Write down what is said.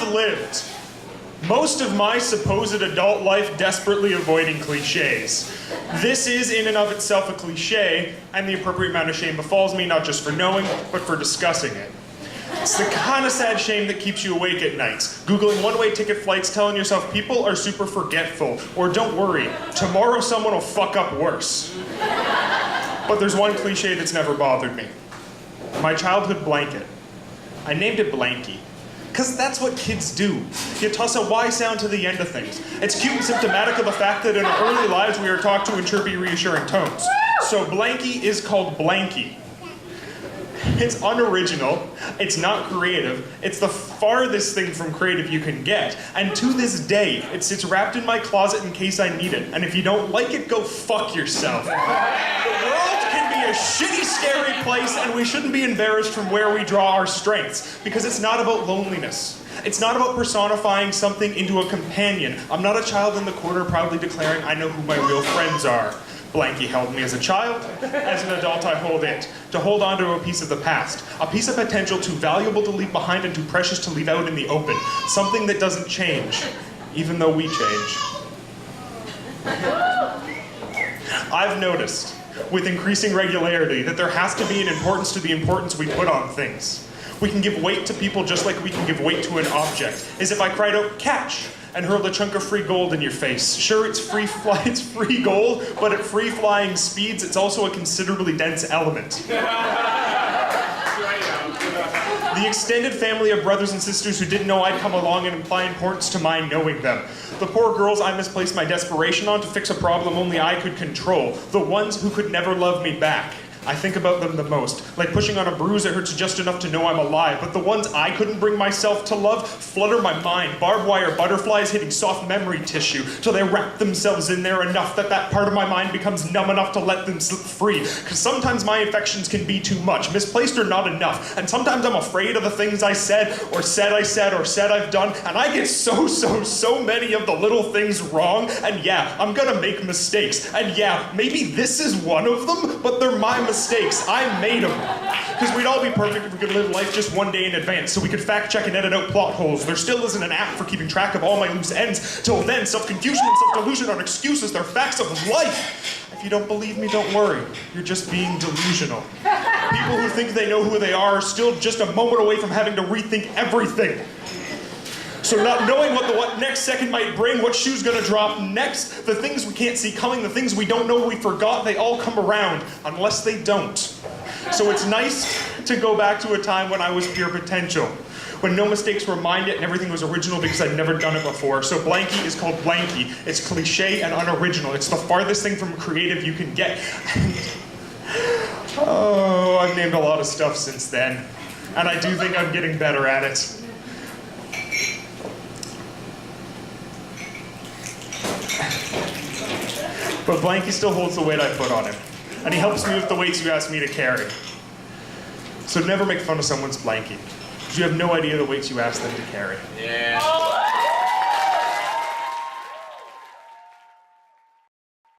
have lived most of my supposed adult life desperately avoiding cliches. This is in and of itself a cliche, and the appropriate amount of shame befalls me, not just for knowing, but for discussing it. It's the kind of sad shame that keeps you awake at nights. Googling one-way ticket flights, telling yourself people are super forgetful, or don't worry, tomorrow someone will fuck up worse. But there's one cliche that's never bothered me. My childhood blanket. I named it Blankie. Because that's what kids do. You toss a Y sound to the end of things. It's cute and symptomatic of the fact that in our early lives we are taught to in chirpy, reassuring tones. So Blankie is called Blankie. It's unoriginal, it's not creative, it's the farthest thing from creative you can get, and to this day, it sits wrapped in my closet in case I need it, and if you don't like it, go fuck yourself. The world can be a shitty, scary place, and we shouldn't be embarrassed from where we draw our strengths, because it's not about loneliness. It's not about personifying something into a companion. I'm not a child in the corner proudly declaring I know who my real friends are. Blankie held me as a child. As an adult, I hold it. To hold on to a piece of the past. A piece of potential too valuable to leave behind and too precious to leave out in the open. Something that doesn't change, even though we change. I've noticed, with increasing regularity, that there has to be an importance to the importance we put on things. We can give weight to people just like we can give weight to an object. As if I cried out, catch! And hurled a chunk of free gold in your face. Sure, it's free gold, but at free flying speeds, it's also a considerably dense element. The extended family of brothers and sisters who didn't know I'd come along and imply importance to my knowing them. The poor girls I misplaced my desperation on to fix a problem only I could control. The ones who could never love me back. I think about them the most, like pushing on a bruise that hurts just enough to know I'm alive, but the ones I couldn't bring myself to love flutter my mind, barbed wire butterflies hitting soft memory tissue, till they wrap themselves in there enough that that part of my mind becomes numb enough to let them slip free. Because sometimes my affections can be too much, misplaced or not enough, and sometimes I'm afraid of the things I said I've done, and I get so many of the little things wrong, and yeah, I'm gonna make mistakes, and yeah, maybe this is one of them, but they're my mistakes. I made them. Because we'd all be perfect if we could live life just one day in advance, so we could fact check and edit out plot holes. There still isn't an app for keeping track of all my loose ends. Till then, self-confusion and self-delusion aren't excuses, they're facts of life. If you don't believe me, don't worry. You're just being delusional. People who think they know who they are still just a moment away from having to rethink everything. So not knowing what next second might bring, what shoe's gonna drop next, the things we can't see coming, the things we don't know we forgot, they all come around, unless they don't. So it's nice to go back to a time when I was pure potential, when no mistakes were mine yet and everything was original because I'd never done it before. So Blankie is called Blankie. It's cliche and unoriginal. It's the farthest thing from creative you can get. Oh, I've named a lot of stuff since then, and I do think I'm getting better at it. But Blankie still holds the weight I put on him. And he helps me with the weights you asked me to carry. So never make fun of someone's Blankie. Because you have no idea the weights you asked them to carry. Yeah.